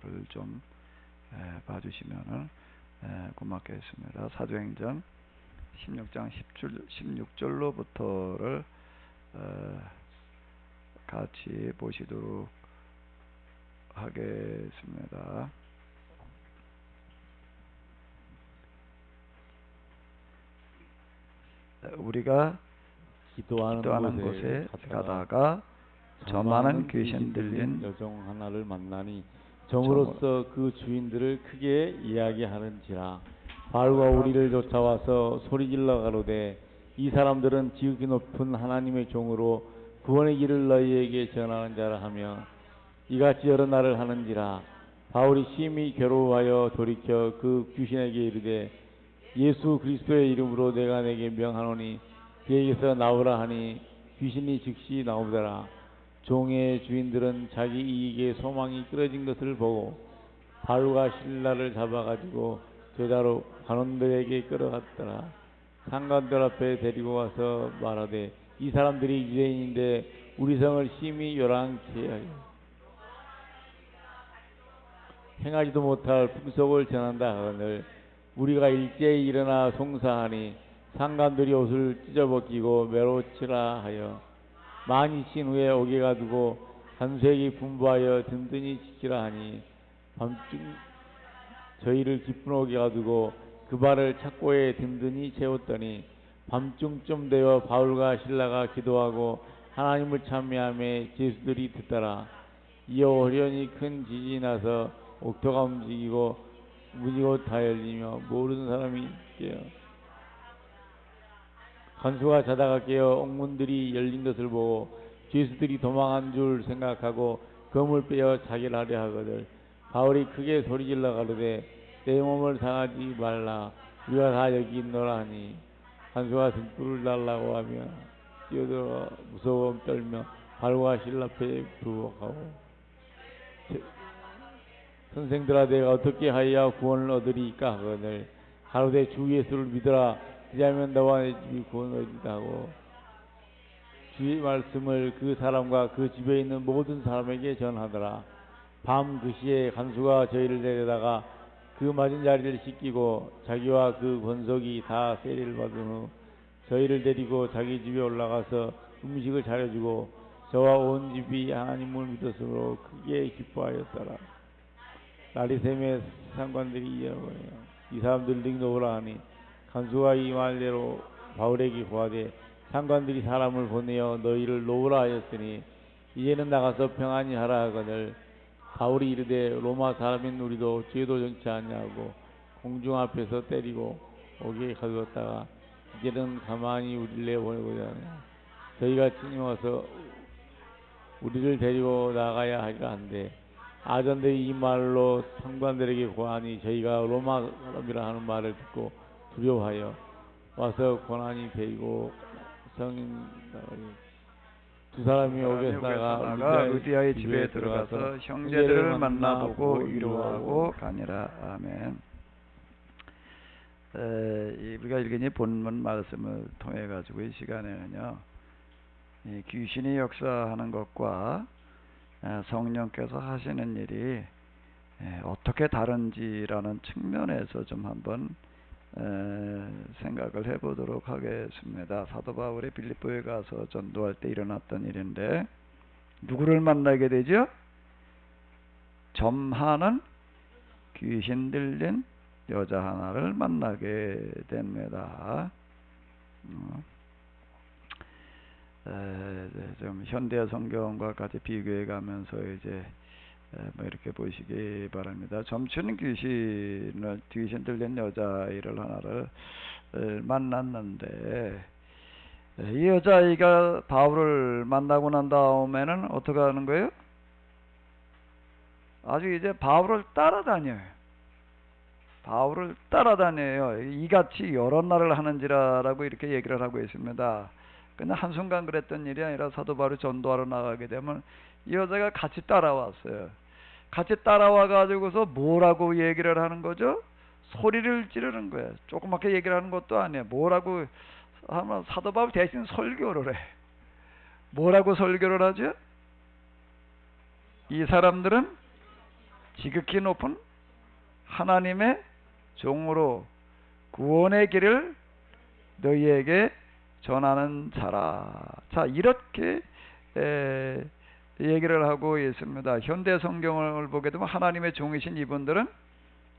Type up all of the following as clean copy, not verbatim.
그거를 좀 봐주시면은 고맙겠습니다. 사도행전 16장 16절로부터를 같이 보시도록 하겠습니다. 우리가 기도하는 곳에 가다가 저 많은 귀신 들린 여종 하나를 만나니 정으로서 그 주인들을 크게 이야기하는지라. 바울과 우리를 쫓아와서 소리질러 가로되 이 사람들은 지극히 높은 하나님의 종으로 구원의 길을 너희에게 전하는 자라 하며 이같이 여러 날을 하는지라. 바울이 심히 괴로워하여 돌이켜 그 귀신에게 이르되 예수 그리스도의 이름으로 내가 내게 명하노니 그에게서 나오라 하니 귀신이 즉시 나오더라. 종의 주인들은 자기 이익에 소망이 끊어진 것을 보고 바울과 실라를 잡아가지고 제자로 관원들에게 끌어갔더라. 상관들 앞에 데리고 와서 말하되 이 사람들이 유대인인데 우리 성을 심히 요란케 하여 행하지도 못할 풍속을 전한다 하거늘 우리가 일제히 일어나 송사하니 상관들이 옷을 찢어벗기고 매로치라 하여 많이 친 후에 오게 가두고 간수에게 분부하여 든든히 지키라 하니 밤중 저희를 깊은 오게 가두고 그 발을 착고에 든든히 채웠더니 밤중쯤 되어 바울과 실라가 기도하고 하나님을 찬미하며 제수들이 듣더라. 이어 호련히 큰 지진이 나서 옥토가 움직이고 문이 곧 다 열리며 모르는 사람이 깨어 간수가 자다가 깨어 옥문들이 열린 것을 보고 죄수들이 도망한 줄 생각하고 검을 빼어 자기를 하려 하거늘 바울이 크게 소리질러 가로되 내 몸을 상하지 말라 우리가 다 여기 있노라 하니 간수가 등불을 달라고 하며 뛰어들어 무서워 떨며 바울과 실라 앞에 부복하고 선생들아 내가 어떻게 하여야 구원을 얻으리까 하거늘 가로되 주 예수를 믿어라 그리하면 너와 내 집이 구원을 얻으리라 하고 주의 말씀을 그 사람과 그 집에 있는 모든 사람에게 전하더라. 밤 그 시에 간수가 저희를 데려다가 그 맞은 자리를 씻기고 자기와 그 권속이 다 세례를 받은 후 저희를 데리고 자기 집에 올라가서 음식을 차려주고 저와 온 집이 하나님을 믿었으므로 크게 기뻐하였더라. 날이 새매 상관들이 이어버려요. 이 사람들 능노라 하니 간수가 이 말대로 바울에게 고하되 상관들이 사람을 보내어 너희를 놓으라 하였으니 이제는 나가서 평안히 하라 하거늘 바울이 이르되 로마 사람인 우리도 죄도 정치 않냐고 공중 앞에서 때리고 오게 가두었다가 이제는 가만히 우리를 내보내고자 하냐. 저희가 친히 와서 우리를 데리고 나가야 하리라 한데 아전들이 이 말로 상관들에게 고하니 저희가 로마 사람이라 하는 말을 듣고 두려워하여 와서 고난이 베이고 성인 두 사람이 오게다가 루디아의 집에 들어가서 형제들을 만나보고 위로하고 가니라. 아멘. 우리가 읽은 본문 말씀을 통해 가지고 이 시간에는요, 이 귀신이 역사하는 것과 성령께서 하시는 일이 어떻게 다른지라는 측면에서 좀 한번 생각을 해보도록 하겠습니다. 사도 바울이 빌립보에 가서 전도할 때 일어났던 일인데 누구를 만나게 되죠? 점하는 귀신 들린 여자 하나를 만나게 됩니다. 좀 현대 성경과 같이 비교해 가면서 이제 뭐 이렇게 보시기 바랍니다. 점치는 귀신 들린 여자아이를 하나를 만났는데 이 여자아이가 바울을 만나고 난 다음에는 어떻게 하는 거예요? 아주 이제 바울을 따라다녀요. 바울을 따라다녀요. 이같이 여러 날을 하는지라라고 이렇게 얘기를 하고 있습니다. 근데 한순간 그랬던 일이 아니라 사도 바울이 전도하러 나가게 되면 이 여자가 같이 따라왔어요. 같이 따라와 가지고서 뭐라고 얘기를 하는 거죠? 소리를 지르는 거예요. 조그맣게 얘기를 하는 것도 아니에요. 뭐라고 하면 사도 바울 대신 설교를 해. 뭐라고 설교를 하죠? 이 사람들은 지극히 높은 하나님의 종으로 구원의 길을 너희에게 전하는 자라. 자, 이렇게 얘기를 하고 있습니다. 현대 성경을 보게 되면 하나님의 종이신 이분들은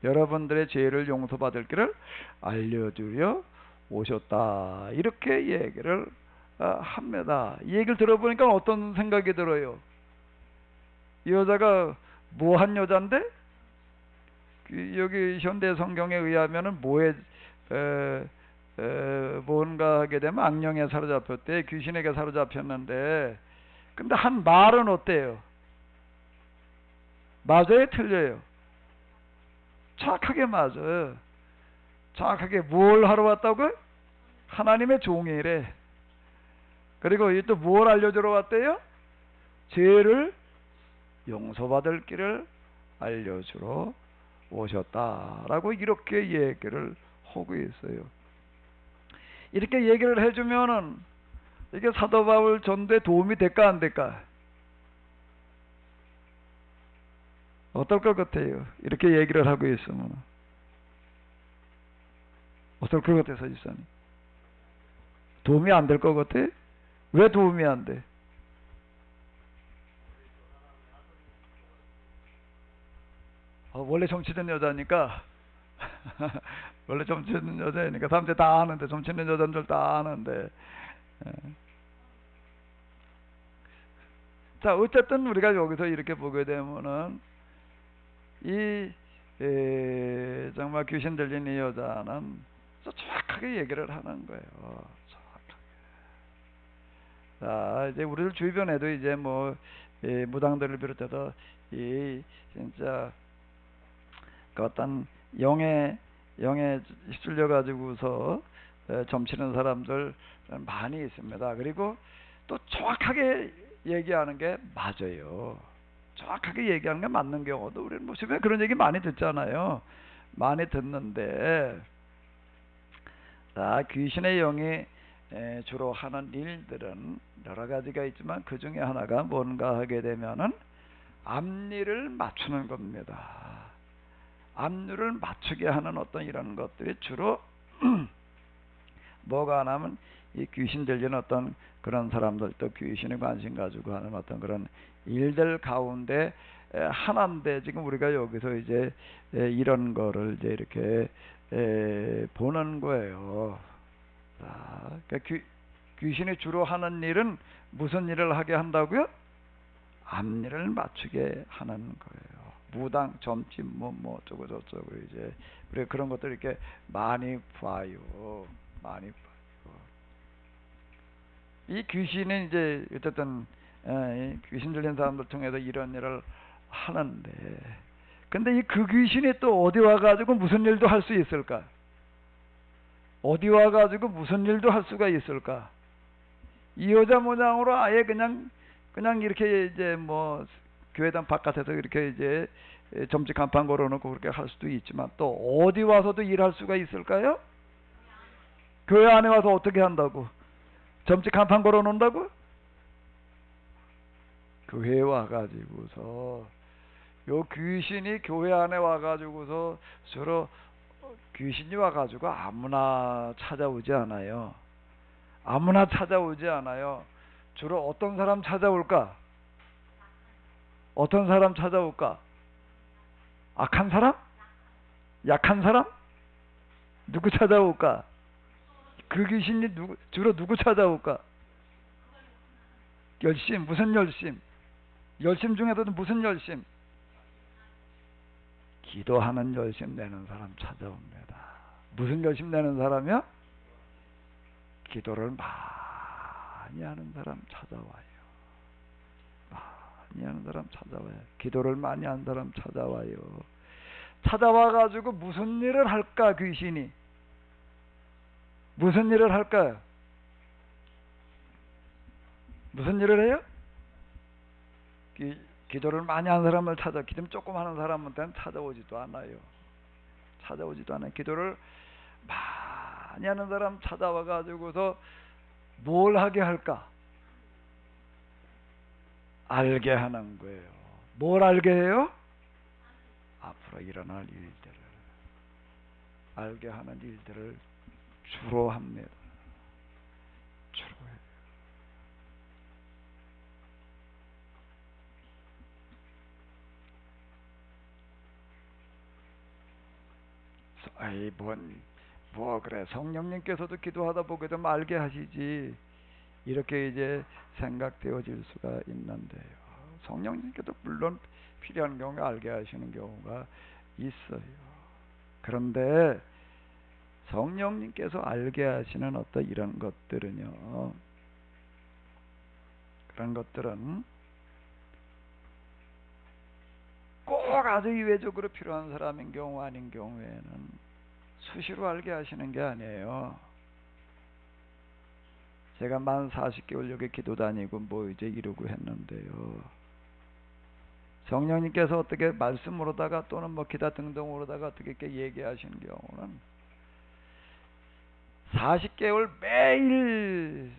여러분들의 죄를 용서받을 길을 알려주려 오셨다. 이렇게 얘기를 합니다. 이 얘기를 들어보니까 어떤 생각이 들어요? 이 여자가 뭐한 여잔데? 여기 현대 성경에 의하면은 뭔가 하게 되면 악령에 사로잡혔대, 귀신에게 사로잡혔는데, 근데 한 말은 어때요? 맞아요, 틀려요? 정확하게 맞아요. 정확하게 뭘 하러 왔다고요? 하나님의 종이래. 그리고 또 뭘 알려주러 왔대요? 죄를 용서받을 길을 알려주러 오셨다라고 이렇게 얘기를 하고 있어요. 이렇게 얘기를 해주면은 이게 사도 바울 전도에 도움이 될까 안 될까? 어떨 것 같아요? 이렇게 얘기를 하고 있으면 어떨 것 같아서 집사님? 도움이 안 될 것 같아? 왜 도움이 안 돼? 원래 정치된 여자니까 원래 정치된 여자니까 사람들이 다 아는데, 정치된 여자들 다 아는데. 자, 어쨌든 우리가 여기서 이렇게 보게 되면은 정말 귀신 들린 이 여자는 정확하게 얘기를 하는 거예요. 정확하게. 자, 이제 우리들 주변에도 이제 무당들을 비롯해서 진짜 그 어떤 영에 휩쓸려 가지고서 점치는 사람들 많이 있습니다. 그리고 또 정확하게 얘기하는 게 맞아요. 정확하게 얘기하는 게 맞는 경우도 우리는 주변에 그런 얘기 많이 듣잖아요. 많이 듣는데, 귀신의 영이 주로 하는 일들은 여러 가지가 있지만 그 중에 하나가 뭔가 하게 되면은 앞니를 맞추는 겁니다. 앞니를 맞추게 하는 어떤 이런 것들이 주로 뭐가 하냐면 이 귀신 들리는 어떤 그런 사람들, 또 귀신에 관심 가지고 하는 어떤 그런 일들 가운데 하나인데, 지금 우리가 여기서 이제 이런 거를 이제 이렇게 보는 거예요. 그러니까 귀신이 주로 하는 일은 무슨 일을 하게 한다고요? 앞니를 맞추게 하는 거예요. 무당, 점집, 어쩌고 저쩌고 이제 우리가 그런 것들 이렇게 많이 봐요. 많이 봐요. 이 귀신은 이제 어쨌든 귀신 들린 사람들 통해서 이런 일을 하는데, 근데 그 귀신이 또 어디 와가지고 무슨 일도 할 수 있을까? 어디 와가지고 무슨 일도 할 수가 있을까? 이 여자 모양으로 아예 그냥 이렇게 이제 교회당 바깥에서 이렇게 이제 점집 간판 걸어놓고 그렇게 할 수도 있지만, 또 어디 와서도 일할 수가 있을까요? 교회 안에 와서 어떻게 한다고? 점집 간판 걸어놓는다고? 교회에 와가지고서 요 귀신이 교회 안에 와가지고서 주로 귀신이 와가지고 아무나 찾아오지 않아요. 아무나 찾아오지 않아요. 주로 어떤 사람 찾아올까? 어떤 사람 찾아올까? 악한 사람? 약한 사람? 누구 찾아올까? 그 귀신이 주로 누구 찾아올까? 열심. 무슨 열심? 열심 중에서도 무슨 열심? 기도하는 열심 내는 사람 찾아옵니다. 무슨 열심 내는 사람이야? 기도를 많이 하는 사람 찾아와요. 많이 하는 사람 찾아와요. 기도를 많이 하는 사람 찾아와요. 찾아와가지고 무슨 일을 할까? 귀신이 무슨 일을 할까요? 무슨 일을 해요? 기도를 많이 하는 사람을 기도 조금 하는 사람한테는 찾아오지도 않아요. 찾아오지도 않아요. 기도를 많이 하는 사람 찾아와가지고서 뭘 하게 할까? 알게 하는 거예요. 뭘 알게 해요? 앞으로 일어날 일들을 알게 하는 일들을 주로 합니다. 주로 해요. 아이 뭐 그래 성령님께서도 기도하다 보게 되면 알게 하시지 이렇게 이제 생각되어질 수가 있는데요. 성령님께도 물론 필요한 경우에 알게 하시는 경우가 있어요. 그런데 성령님께서 알게 하시는 어떤 이런 것들은요, 그런 것들은 꼭 아주 이외적으로 필요한 사람인 경우 아닌 경우에는 수시로 알게 하시는 게 아니에요. 제가 만 40개월 여기 기도 다니고 뭐 이제 이러고 했는데요. 성령님께서 어떻게 말씀으로다가 또는 뭐 기타 등등으로다가 어떻게 이렇게 얘기하시는 경우는 40개월 매일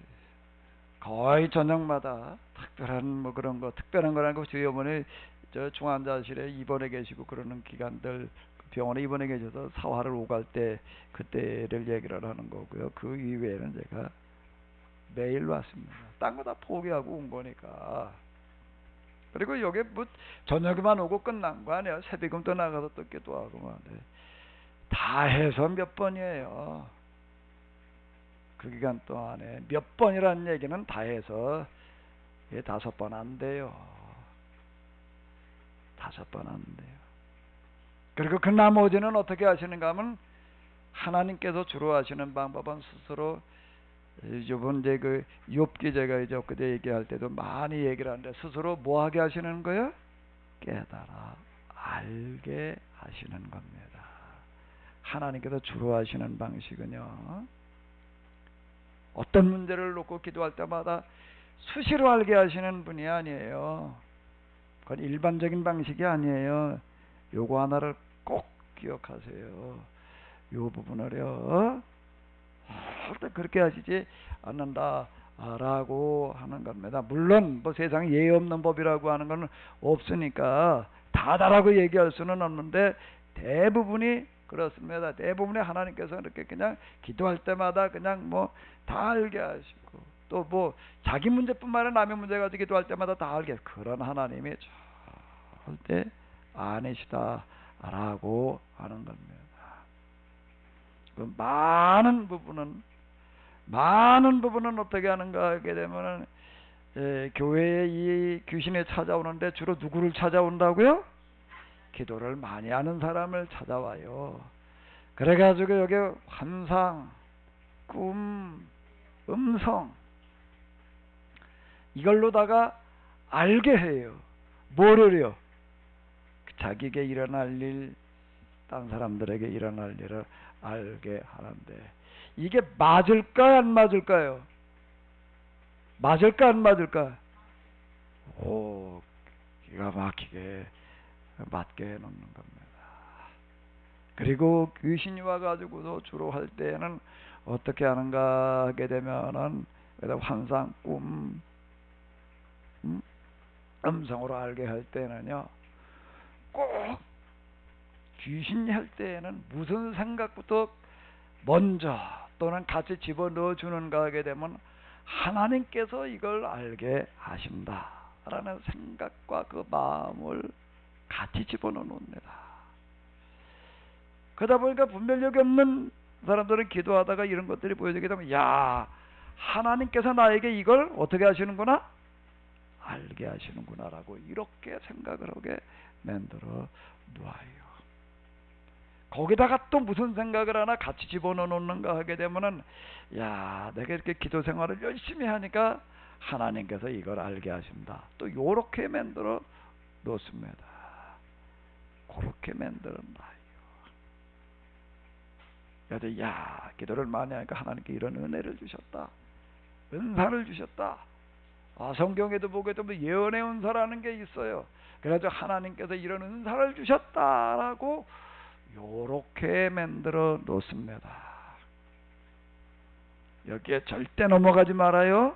거의 저녁마다 특별한 뭐 그런 거 특별한 거라는 거 주의 어머니 저 중환자실에 입원해 계시고 그러는 기간들 병원에 입원해 계셔서 사화를 오갈 때 그때를 얘기를 하는 거고요. 그 이외에는 제가 매일 왔습니다. 딴 거 다 포기하고 온 거니까. 그리고 여기 뭐 저녁에만 오고 끝난 거 아니에요. 새벽은 또 나가서 또 기도하고 뭐. 다 해서 몇 번이에요. 그 기간 동안에 몇 번이라는 얘기는 다 해서 5번 안 돼요. 5번 안 돼요. 그리고 그 나머지는 어떻게 하시는가 하면 하나님께서 주로 하시는 방법은 스스로 요번 이제 그 욥기 제가 이제 엊그제 얘기할 때도 많이 얘기를 하는데 스스로 뭐 하게 하시는 거예요? 깨달아 알게 하시는 겁니다. 하나님께서 주로 하시는 방식은요, 어떤 문제를 놓고 기도할 때마다 수시로 알게 하시는 분이 아니에요. 그건 일반적인 방식이 아니에요. 요거 하나를 꼭 기억하세요. 요 부분을요 절대 그렇게 하시지 않는다 라고 하는 겁니다. 물론 뭐 세상에 예의 없는 법이라고 하는 건 없으니까 다다라고 얘기할 수는 없는데 대부분이 그렇습니다. 대부분이 하나님께서 이렇게 그냥 기도할 때마다 그냥 뭐 다 알게 하시고 또 뭐 자기 문제뿐만 아니라 남의 문제 가지고 기도할 때마다 다 알게 그런 하나님이 절대 아니시다라고 하는 겁니다. 그 많은 부분은 어떻게 하는가 하게 되면은 교회에 이 귀신이 찾아오는데 주로 누구를 찾아온다고요? 기도를 많이 하는 사람을 찾아와요. 그래가지고 여기 환상, 꿈, 음성 이걸로다가 알게 해요. 뭐를요? 자기에게 일어날 일, 딴 사람들에게 일어날 일을 알게 하는데 이게 맞을까요? 안 맞을까요? 맞을까? 안 맞을까? 오, 기가 막히게 맞게 해놓는 겁니다. 그리고 귀신이 와가지고도 주로 할 때는 어떻게 하는가 하게 되면은 환상, 꿈, 음성으로 알게 할 때는요, 꼭 귀신이 할 때에는 무슨 생각부터 먼저 또는 같이 집어넣어 주는가 하게 되면 하나님께서 이걸 알게 하신다라는 생각과 그 마음을 같이 집어넣어 놉니다. 그러다 보니까 분별력이 없는 사람들은 기도하다가 이런 것들이 보여지게 되면 야, 하나님께서 나에게 이걸 어떻게 하시는구나? 알게 하시는구나 라고 이렇게 생각을 하게 만들어 놓아요. 거기다가 또 무슨 생각을 하나 같이 집어넣어 놓는가 하게 되면은 야, 내가 이렇게 기도 생활을 열심히 하니까 하나님께서 이걸 알게 하신다. 또 요렇게 만들어 놓습니다. 그렇게 만들어 놔요. 그래서 야, 기도를 많이 하니까 하나님께 이런 은혜를 주셨다. 은사를 주셨다. 성경에도 보게 되면 예언의 은사라는 게 있어요. 그래서 하나님께서 이런 은사를 주셨다라고 요렇게 만들어 놓습니다. 여기에 절대 넘어가지 말아요.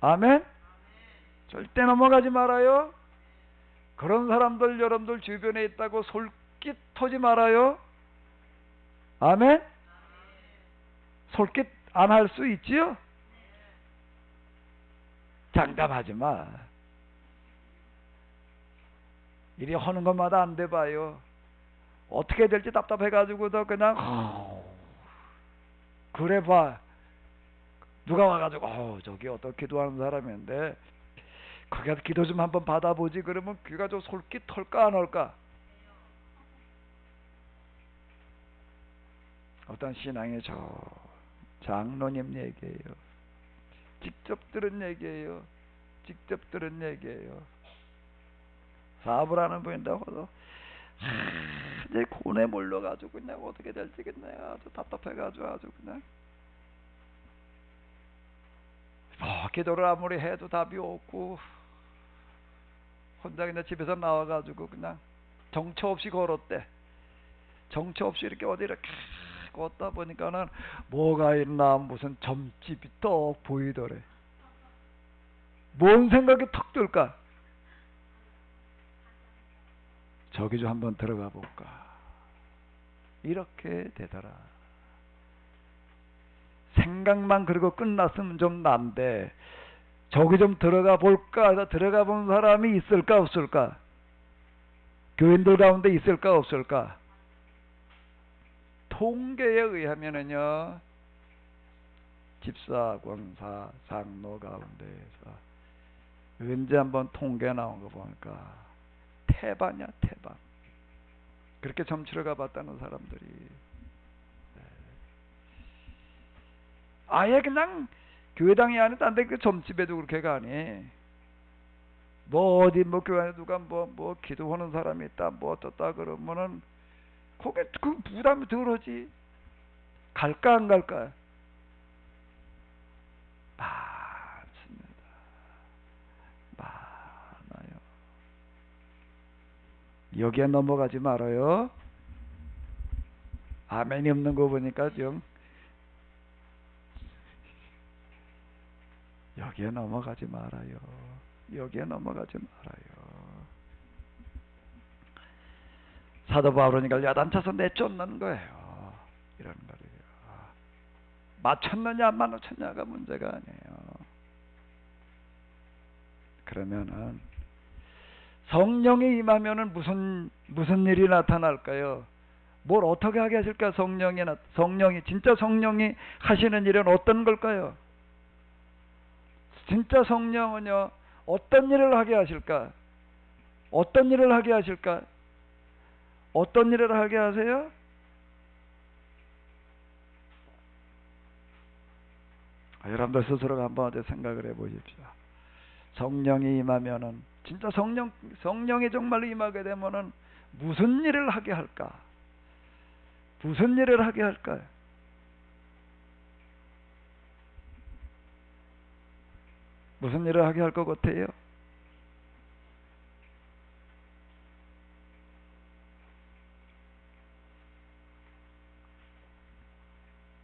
아멘. 절대 넘어가지 말아요. 그런 사람들 여러분들 주변에 있다고 솔깃하지 말아요. 아멘? 솔깃 안 할 수 있지요? 장담하지 마. 이리 하는 것마다 안 돼 봐요. 어떻게 될지 답답해가지고도 그냥 그래 봐. 누가 와가지고 저기 어떻게 기도하는 사람인데 그게 기도 좀 한번 받아보지 그러면 귀가 좀 솔깃할까 안 할까? 어떤 신앙의 저 장로님 얘기예요. 직접 들은 얘기예요. 직접 들은 얘기예요. 사업을 하는 분인데도 이제 고뇌 몰려가지고 그냥 어떻게 될지 그냥 아주 답답해가지고 아주 그냥 기도를 아무리 해도 답이 없고 혼자 그냥 집에서 나와가지고 그냥 정처 없이 걸었대. 정처 없이 이렇게 어디 이렇게 걷다 보니까는 뭐가 있나 무슨 점집이 떡 보이더래. 뭔 생각이 턱 들까? 저기 좀 한번 들어가 볼까? 이렇게 되더라. 생각만 그리고 끝났으면 좀 난데 저기 좀 들어가 볼까 해서 들어가 본 사람이 있을까 없을까? 교인들 가운데 있을까 없을까? 통계에 의하면은요, 집사, 권사, 장로 가운데에서 언제 한번 통계 나온 거 보니까 태반이야, 태반. 그렇게 점치러 가봤다는 사람들이 아예 그냥 교회당이 아니라 딴 데 그 점집에도 그렇게 가니. 뭐 어디 뭐 교회 안에 누가 뭐 기도하는 사람이 있다 뭐 어떻다 그러면은 거기 그 부담이 덜하지. 갈까 안 갈까? 많습니다. 많아요. 여기에 넘어가지 말아요. 아멘이 없는 거 보니까 좀 여기에 넘어가지 말아요. 여기에 넘어가지 말아요. 사도 바울이니까 야단쳐서 내쫓는 거예요. 이런 거예요. 맞췄느냐 안 맞췄냐가 문제가 아니에요. 그러면은 성령이 임하면은 무슨 일이 나타날까요? 뭘 어떻게 하게 하실까? 성령이 진짜 성령이 하시는 일은 어떤 걸까요? 진짜 성령은요 어떤 일을 하게 하실까? 어떤 일을 하게 하실까? 어떤 일을 하게 하세요? 여러분들 스스로가 한번 생각을 해보십시오. 성령이 임하면은 진짜 성령이 정말로 임하게 되면은 무슨 일을 하게 할까? 무슨 일을 하게 할까요? 무슨 일을 하게 할 것 같아요?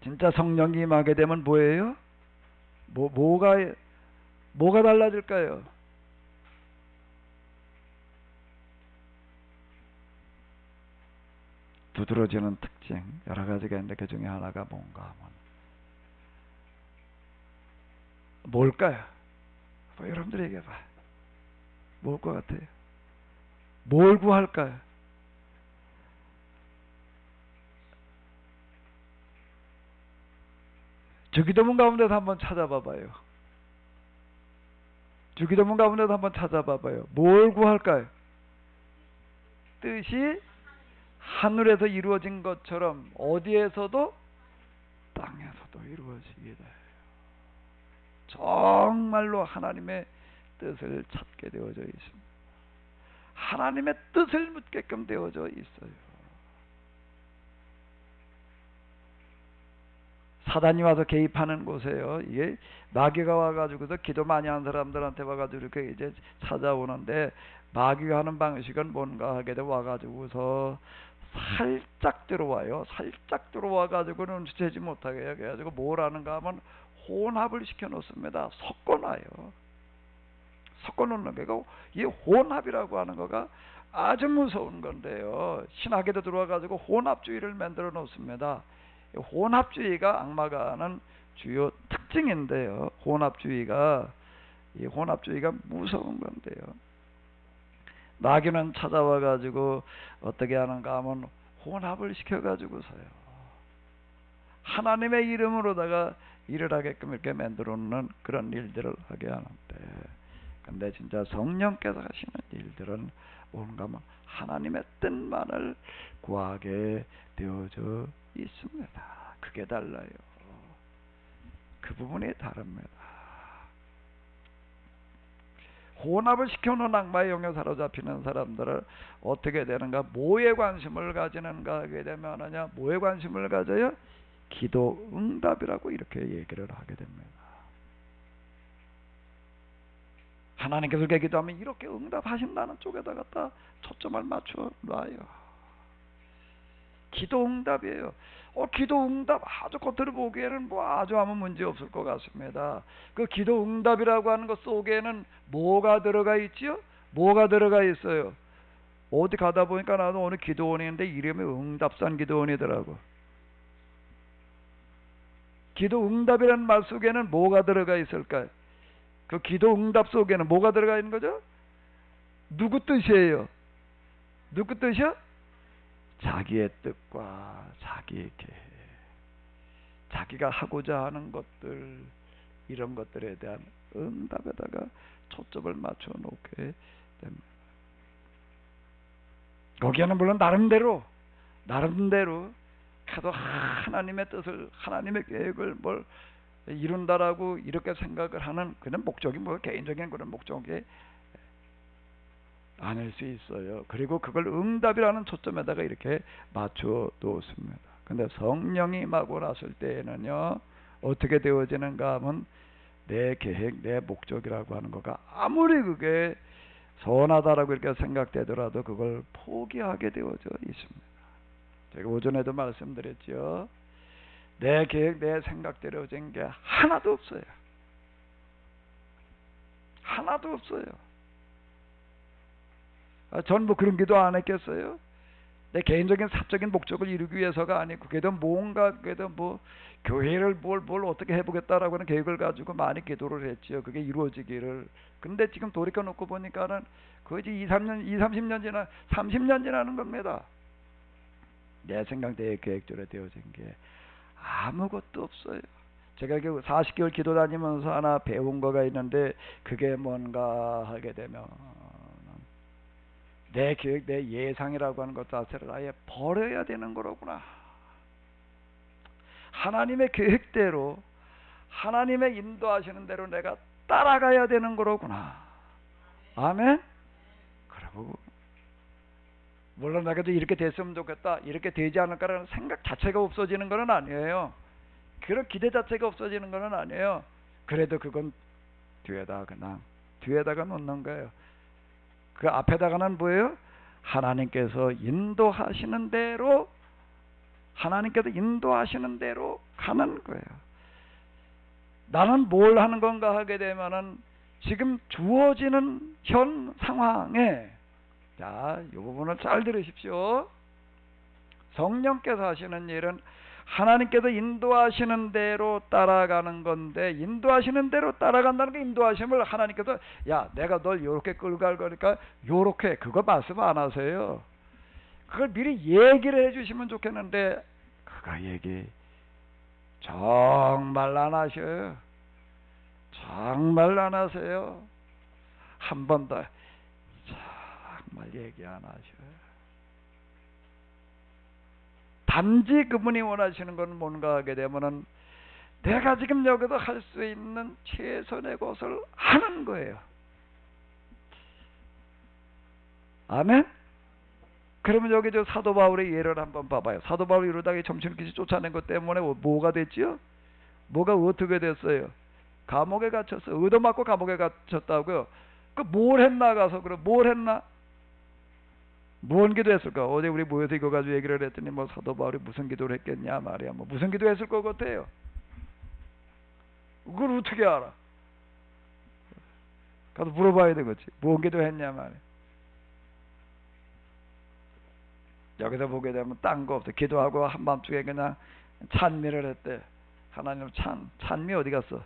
진짜 성령이 임하게 되면 뭐예요? 뭐가 달라질까요? 두드러지는 특징 여러 가지가 있는데 그 중에 하나가 뭔가 하면 뭘까요? 여러분들 얘기해봐. 뭘 것 같아요? 뭘 구할까요? 주기도문 가운데서 한번 찾아봐봐요. 주기도문 가운데서 한번 찾아봐봐요. 뭘 구할까요? 뜻이 하늘에서 이루어진 것처럼 어디에서도 땅에서도 이루어지게 돼요. 정말로 하나님의 뜻을 찾게 되어져 있습니다. 하나님의 뜻을 묻게끔 되어져 있어요. 사단이 와서 개입하는 곳에요. 이게 마귀가 와가지고서 기도 많이 하는 사람들한테 와가지고 이렇게 이제 찾아오는데 마귀가 하는 방식은 뭔가 하게 돼 와가지고서 살짝 들어와요. 살짝 들어와가지고는 눈치채지 못하게 해요. 그래가지고 뭘 하는가 하면 혼합을 시켜 놓습니다. 섞어놔요. 섞어놓는 거고, 이 혼합이라고 하는 거가 아주 무서운 건데요. 신학에도 들어와가지고 혼합주의를 만들어 놓습니다. 혼합주의가 악마가 하는 주요 특징인데요. 이 혼합주의가 무서운 건데요. 마귀는 찾아와가지고 어떻게 하는가 하면 혼합을 시켜가지고서요. 하나님의 이름으로다가 일을 하게끔 이렇게 만들어 놓는 그런 일들을 하게 하는데, 근데 진짜 성령께서 하시는 일들은 뭔가 하나님의 뜻만을 구하게 되어져 있습니다. 그게 달라요. 그 부분이 다릅니다. 혼합을 시켜놓은 악마의 영에 사로잡히는 사람들을 어떻게 되는가? 뭐에 관심을 가지는가 하게 되면 뭐에 관심을 가져요? 기도 응답이라고 이렇게 얘기를 하게 됩니다. 하나님께서 그렇게 기도하면 이렇게 응답하신다는 쪽에다 갖다 초점을 맞춰 놔요. 기도 응답이에요. 기도 응답 아주 겉으로 보기에는 아주 아무 문제 없을 것 같습니다. 그 기도 응답이라고 하는 것 속에는 뭐가 들어가 있지요? 뭐가 들어가 있어요? 어디 가다 보니까 나도 오늘 기도원인데 이름이 응답산 기도원이더라고. 기도 응답이라는 말 속에는 뭐가 들어가 있을까요? 그 기도 응답 속에는 뭐가 들어가 있는 거죠? 누구 뜻이에요? 누구 뜻이요? 자기의 뜻과 자기의 계획, 자기가 하고자 하는 것들, 이런 것들에 대한 응답에다가 초점을 맞춰 놓게 됩니다. 거기에는 물론 나름대로 가도 하나님의 뜻을, 하나님의 계획을 이룬다라고 이렇게 생각을 하는 그런 목적이 개인적인 그런 목적이 아닐 수 있어요. 그리고 그걸 응답이라는 초점에다가 이렇게 맞춰 놓습니다. 근데 성령이 임하고 났을 때에는요, 어떻게 되어지는가 하면 내 계획, 내 목적이라고 하는 거가 아무리 그게 선하다라고 이렇게 생각되더라도 그걸 포기하게 되어져 있습니다. 제가 오전에도 말씀드렸죠. 내 계획, 내 생각대로 된 게 하나도 없어요. 하나도 없어요. 전부 그런 기도 안 했겠어요? 내 개인적인 사적인 목적을 이루기 위해서가 아니고, 그래도 뭔가, 교회를 뭘 어떻게 해보겠다라고 하는 계획을 가지고 많이 기도를 했지요. 그게 이루어지기를. 근데 지금 돌이켜놓고 보니까는 거의 30년 지나, 30년 지나는 겁니다. 내 생각, 내 계획대로 되어진 게 아무것도 없어요. 제가 40개월 기도 다니면서 하나 배운 거가 있는데, 그게 뭔가 하게 되면 내 계획, 내 예상이라고 하는 것 자체를 아예 버려야 되는 거로구나. 하나님의 계획대로, 하나님의 인도하시는 대로 내가 따라가야 되는 거로구나. 아멘? 그리고 물론 내가 이렇게 됐으면 좋겠다, 이렇게 되지 않을까라는 생각 자체가 없어지는 건 아니에요. 그런 기대 자체가 없어지는 건 아니에요. 그래도 그건 뒤에다가 놓는 거예요. 그 앞에다가는 뭐예요? 하나님께서 인도하시는 대로 가는 거예요. 나는 뭘 하는 건가 하게 되면은 지금 주어지는 현 상황에, 자, 이 부분을 잘 들으십시오. 성령께서 하시는 일은 하나님께서 인도하시는 대로 따라가는 건데, 인도하시는 대로 따라간다는 게, 인도하심을 하나님께서 내가 널 요렇게 끌고 갈 거니까 요렇게, 그거 말씀 안 하세요. 그걸 미리 얘기를 해주시면 좋겠는데 그거 얘기 정말 안 하셔요. 정말 안 하세요. 한 번 더 정말 얘기 안 하셔요. 단지 그분이 원하시는 건 뭔가 하게 되면은 내가 지금 여기서 할 수 있는 최선의 것을 하는 거예요. 아멘? 그러면 여기 사도 바울의 예를 한번 봐봐요. 사도 바울이 이러다가 정신없이 쫓아낸 것 때문에 뭐가 됐지요? 뭐가 어떻게 됐어요? 감옥에 갇혔어요. 얻어맞고 감옥에 갇혔다고요. 그 뭘 했나 가서, 그럼 뭘 했나? 뭔 기도했을까? 어제 우리 모여서 이거 가지고 얘기를 했더니 사도 바울이 무슨 기도를 했겠냐 말이야. 무슨 기도했을 것 같아요? 그걸 어떻게 알아? 가서 물어봐야 되겠지. 뭔 기도했냐 말이야. 여기서 보게 되면 딴 거 없어. 기도하고 한밤중에 그냥 찬미를 했대. 하나님 찬미 어디 갔어?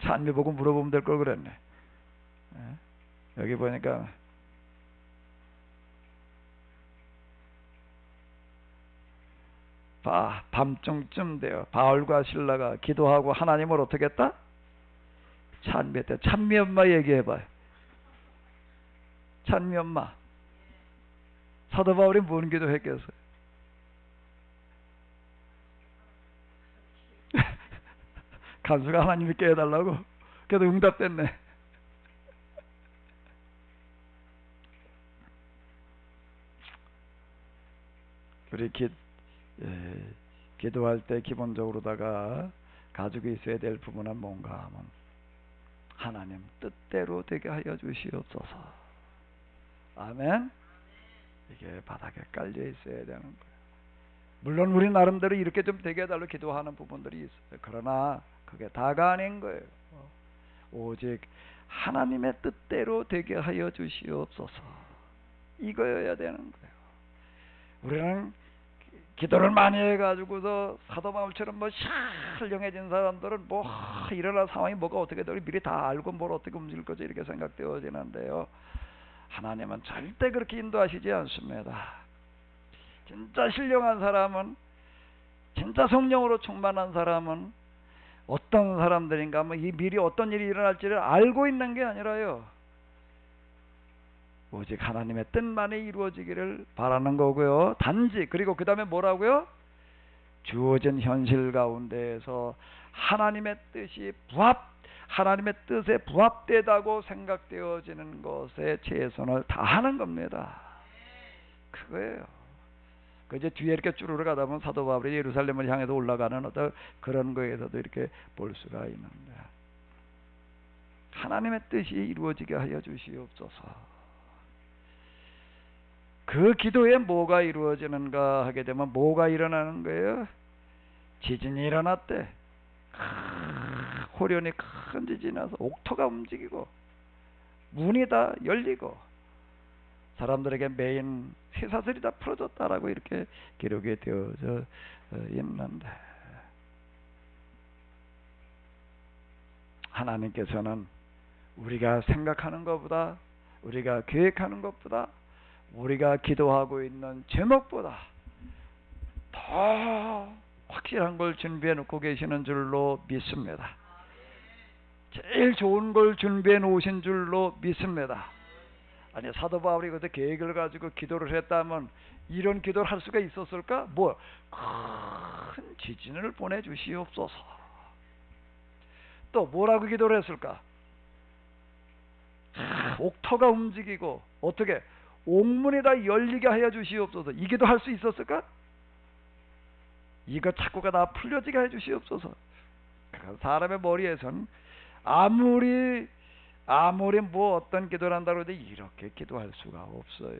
찬미 보고 물어보면 될 걸 그랬네. 여기 보니까 밤중쯤 돼요. 바울과 실라가 기도하고 하나님을 어떻게 했다? 찬미했대. 찬미 엄마 얘기해봐요. 찬미 엄마. 사도 바울이 뭔 기도했겠어요? 간수가 하나님이 깨달라고? 그래도 응답됐네. 우리 기도할 때 기본적으로다가 가지고 있어야 될 부분은 뭔가 하면 하나님 뜻대로 되게 하여 주시옵소서. 아멘. 이게 바닥에 깔려 있어야 되는 거예요. 물론 우리 나름대로 이렇게 좀 되게 해달라고 기도하는 부분들이 있어요. 그러나 그게 다가 아닌 거예요. 오직 하나님의 뜻대로 되게 하여 주시옵소서. 이거여야 되는 거예요. 우리는 기도를 많이 해가지고서 사도 바울처럼 샬령해진 사람들은 일어날 상황이 뭐가 어떻게 되고 미리 다 알고 뭘 어떻게 움직일 거지 이렇게 생각되어지는데요. 하나님은 절대 그렇게 인도하시지 않습니다. 진짜 신령한 사람은, 진짜 성령으로 충만한 사람은 어떤 사람들인가 하면 미리 어떤 일이 일어날지를 알고 있는 게 아니라요, 오직 하나님의 뜻만이 이루어지기를 바라는 거고요. 단지 그리고 그 다음에 뭐라고요? 주어진 현실 가운데에서 하나님의 뜻에 부합되다고 생각되어지는 것에 최선을 다하는 겁니다. 그거예요. 그 이제 뒤에 이렇게 쭈르르 가다 보면 사도 바울이 예루살렘을 향해서 올라가는 어떤 그런 거에서도 이렇게 볼 수가 있는데, 하나님의 뜻이 이루어지게 하여 주시옵소서. 그 기도에 뭐가 이루어지는가 하게 되면 뭐가 일어나는 거예요? 지진이 일어났대. 호련히 큰 지진이 나서 옥토가 움직이고 문이 다 열리고 사람들에게 메인 쇠사슬이 다 풀어졌다라고 이렇게 기록이 되어져 있는데, 하나님께서는 우리가 생각하는 것보다, 우리가 계획하는 것보다, 우리가 기도하고 있는 제목보다 더 확실한 걸 준비해 놓고 계시는 줄로 믿습니다. 제일 좋은 걸 준비해 놓으신 줄로 믿습니다. 아니, 사도 바울이 그때 계획을 가지고 기도를 했다면 이런 기도를 할 수가 있었을까? 큰 지진을 보내주시옵소서. 또 뭐라고 기도를 했을까? 옥토가 움직이고 어떻게 옥문이 다 열리게 하여 주시옵소서. 이 기도 할 수 있었을까? 이거 자꾸가 다 풀려지게 해 주시옵소서. 사람의 머리에선 아무리 어떤 기도를 한다고 해도 이렇게 기도할 수가 없어요.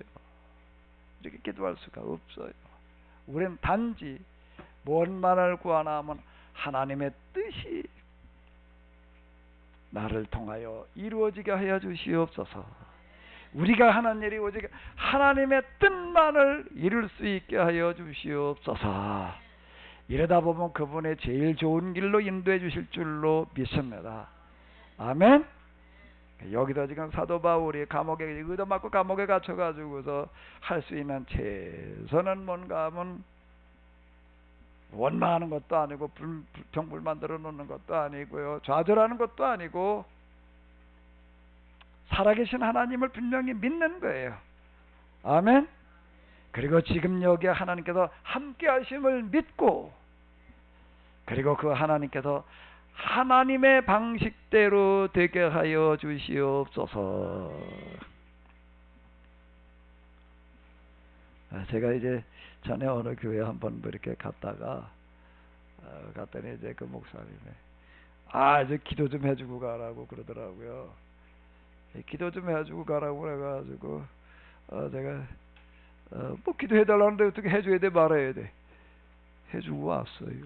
이렇게 기도할 수가 없어요. 우리는 단지 뭔 말을 구하나 하면 하나님의 뜻이 나를 통하여 이루어지게 하여 주시옵소서. 우리가 하는 일이 오직 하나님의 뜻만을 이룰 수 있게 하여 주시옵소서. 이러다 보면 그분의 제일 좋은 길로 인도해 주실 줄로 믿습니다. 아멘. 여기서 지금 사도 바울이 감옥에 의도맞고 감옥에 갇혀가지고서 할 수 있는 최선은 뭔가 하면 원망하는 것도 아니고 병불 만들어 놓는 것도 아니고요, 좌절하는 것도 아니고 살아계신 하나님을 분명히 믿는 거예요. 아멘. 그리고 지금 여기에 하나님께서 함께 하심을 믿고, 그리고 그 하나님께서 하나님의 방식대로 되게 하여 주시옵소서. 제가 이제 전에 어느 교회 한번 이렇게 갔다가 갔더니 이제 그 목사님이 이제 기도 좀 해주고 가라고 그러더라고요. 기도 좀 해주고 가라고 그래가지고 제가 뭐 기도해달라는데 어떻게 해줘야 돼 말아야 돼? 해주고 왔어요.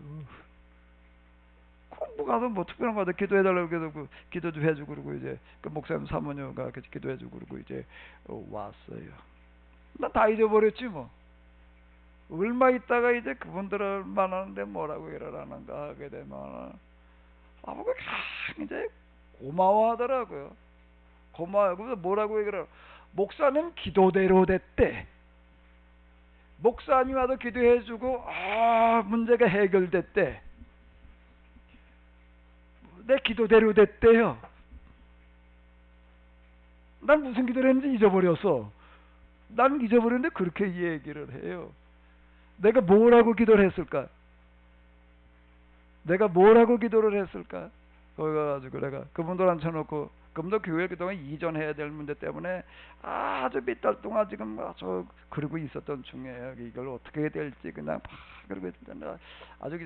뭐 가서 뭐 특별한 거 가서 기도해달라고 해도 그 기도도 해주고 그러고 이제 그 목사님 사모녀가 같이 기도해주고 그러고 이제 왔어요. 난 다 잊어버렸지 뭐. 얼마 있다가 이제 그분들을 만나는데 뭐라고 일하라는가 하게 되면 아무가 이제 고마워하더라고요. 고마워하고 뭐라고 얘기를 하고 목사님 기도대로 됐대. 목사님 와도 기도해주고 문제가 해결됐대. 내 기도대로 됐대요. 난 무슨 기도를 했는지 잊어버렸어. 난 잊어버렸는데 그렇게 얘기를 해요. 내가 뭐라고 기도를 했을까? 내가 뭐라고 기도를 했을까? 거기 가가지고 내가 그분들 앉혀놓고 그분도 교회 그동안 이전해야 될 문제 때문에 아주 몇 달 동안 지금 아주 그러고 있었던 중에 이걸 어떻게 해야 될지 그냥 막 그러고 있었는데 아주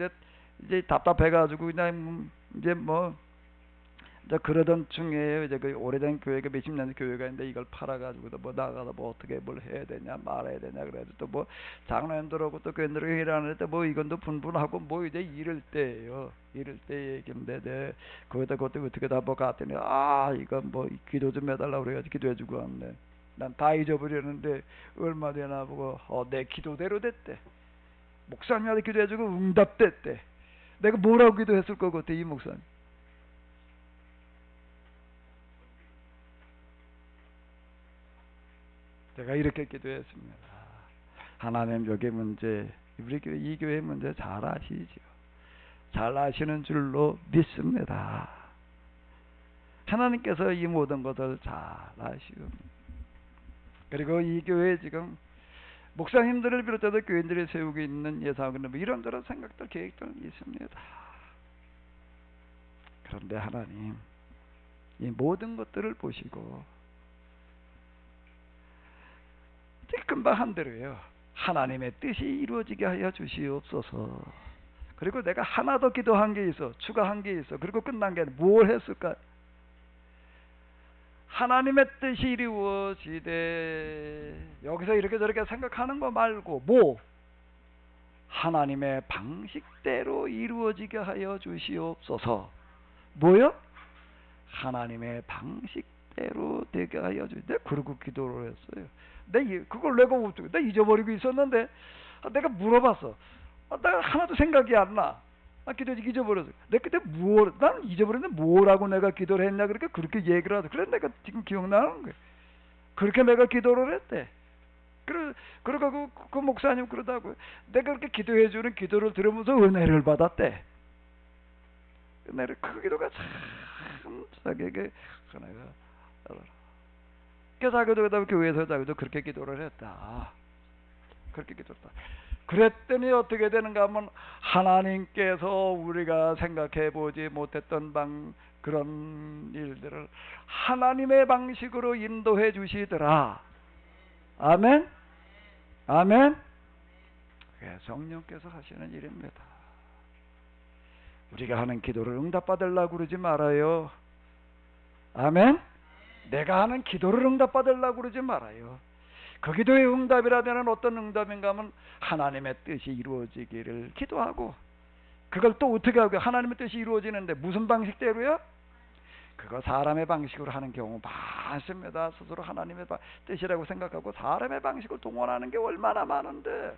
이제 답답해가지고 그냥 이제 뭐 이제 그러던 중에 이제 그 오래된 교회가 몇십 년 교회가 있는데 이걸 팔아가지고도 뭐 나가서 뭐 어떻게 뭘 해야 되냐 말아야 되냐 그래서 또 뭐 장로님들하고 또 교인들하고 일하는데 뭐 이건도 분분하고 뭐 이제 이럴 때예요. 이럴 때 얘기인데 네 거기다 그것도 어떻게 다 뭐 갔더니 이건 뭐 기도 좀 해달라고 그래가지고 기도해주고 왔네. 난 다 잊어버렸는데 얼마 되나 보고 내 기도대로 됐대. 목사님한테 기도해주고 응답됐대. 내가 뭐라고 기도했을 것 같아 이 목사님. 제가 이렇게 기도했습니다. 하나님 여기 문제, 우리 교회 이 교회 문제 잘 아시죠? 잘 아시는 줄로 믿습니다. 하나님께서 이 모든 것을 잘 아시고 그리고 이 교회에 지금 목사님들을 비롯해서 교인들이 세우고 있는 예상하는 뭐 이런저런 생각들 계획들 있습니다. 그런데 하나님 이 모든 것들을 보시고 금방 한 대로요. 하나님의 뜻이 이루어지게 하여 주시옵소서. 그리고 내가 하나 더 기도한 게 있어. 추가한 게 있어. 그리고 끝난 게 뭘 했을까? 하나님의 뜻이 이루어지되 여기서 이렇게 저렇게 생각하는 거 말고 뭐? 하나님의 방식대로 이루어지게 하여 주시옵소서. 뭐요? 하나님의 방식대로 되게 하여 주시옵소서. 내가 그러고 기도를 했어요. 그걸 내가 어떻게 내가 잊어버리고 있었는데 내가 물어봤어. 내가 하나도 생각이 안 나. 기도 잊어버렸어. 내가 그때 난 잊어버렸는데 뭐라고 내가 기도를 했냐 그러니까 그렇게 얘기를 하더라. 그래 내가 지금 기억나는 거야. 그렇게 내가 기도를 했대. 그러고 그 목사님 그러다고 내가 그렇게 기도해주는 기도를 들으면서 은혜를 받았대. 은혜를 그 기도가 참 자기에게 은혜가 자기도 그다음에 교회에서 자기도 그렇게 기도를 했다. 그렇게 기도했다. 그랬더니 어떻게 되는가 하면 하나님께서 우리가 생각해보지 못했던 그런 일들을 하나님의 방식으로 인도해 주시더라. 아멘? 아멘? 그게 성령께서 하시는 일입니다. 우리가 하는 기도를 응답받으려고 그러지 말아요. 아멘? 내가 하는 기도를 응답받으려고 그러지 말아요. 그 기도의 응답이라면 어떤 응답인가 하면 하나님의 뜻이 이루어지기를 기도하고 그걸 또 어떻게 하고 하나님의 뜻이 이루어지는데 무슨 방식대로요? 그거 사람의 방식으로 하는 경우 많습니다. 스스로 하나님의 뜻이라고 생각하고 사람의 방식을 동원하는 게 얼마나 많은데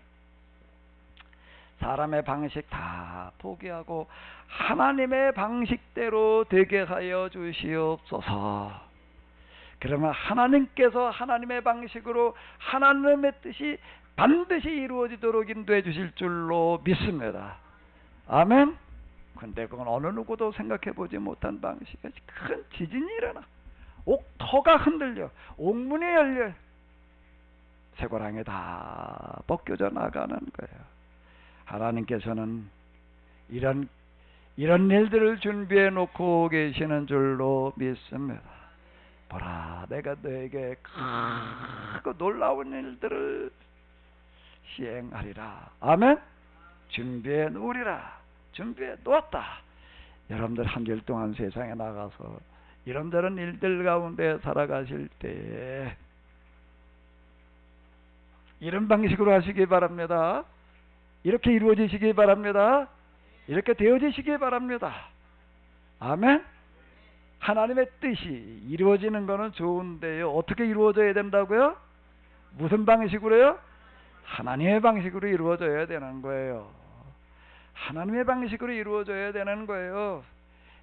사람의 방식 다 포기하고 하나님의 방식대로 되게 하여 주시옵소서. 그러면 하나님께서 하나님의 방식으로 하나님의 뜻이 반드시 이루어지도록 인도해 주실 줄로 믿습니다. 아멘? 근데 그건 어느 누구도 생각해 보지 못한 방식에 큰 지진이 일어나 옥터가 흔들려 옥문이 열려 쇠고랑이 다 벗겨져 나가는 거예요. 하나님께서는 이런 일들을 준비해 놓고 계시는 줄로 믿습니다. 보라 내가 너에게 크고 놀라운 일들을 시행하리라. 아멘. 준비해 놓으리라. 준비해 놓았다. 여러분들 한 주일 동안 세상에 나가서 이런저런 일들 가운데 살아가실 때 이런 방식으로 하시기 바랍니다. 이렇게 이루어지시기 바랍니다. 이렇게 되어지시기 바랍니다. 아멘. 하나님의 뜻이 이루어지는 거는 좋은데요. 어떻게 이루어져야 된다고요? 무슨 방식으로요? 하나님의 방식으로 이루어져야 되는 거예요. 하나님의 방식으로 이루어져야 되는 거예요.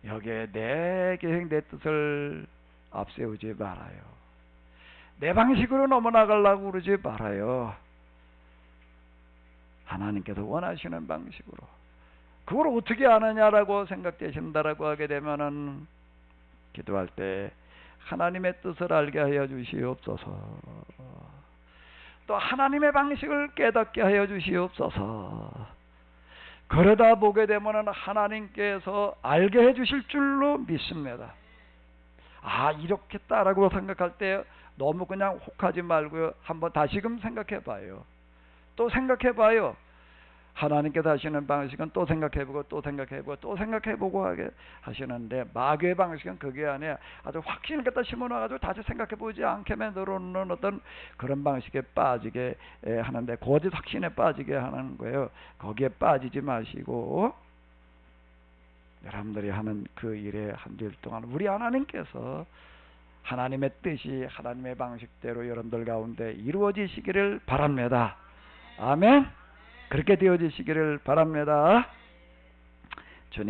여기에 내 계획, 내 뜻을 앞세우지 말아요. 내 방식으로 넘어나가려고 그러지 말아요. 하나님께서 원하시는 방식으로. 그걸 어떻게 아느냐라고 생각되신다라고 하게 되면은 기도할 때 하나님의 뜻을 알게 하여 주시옵소서. 또 하나님의 방식을 깨닫게 하여 주시옵소서. 그러다 보게 되면은 하나님께서 알게 해 주실 줄로 믿습니다. 아, 이렇겠다라고 생각할 때 너무 그냥 혹하지 말고요. 한번 다시금 생각해 봐요. 또 생각해 봐요. 하나님께서 하시는 방식은 또 생각해보고 또 생각해보고 또 생각해보고 하게 하시는데, 마귀의 방식은 그게 아니야. 아주 확신을 갖다 심어놔가지고 다시 생각해보지 않게 만들어놓는 어떤 그런 방식에 빠지게 하는데, 거짓 확신에 빠지게 하는 거예요. 거기에 빠지지 마시고 여러분들이 하는 그 일에 한 주일 동안 우리 하나님께서 하나님의 뜻이 하나님의 방식대로 여러분들 가운데 이루어지시기를 바랍니다. 아멘. 그렇게 되어지시기를 바랍니다. 주님.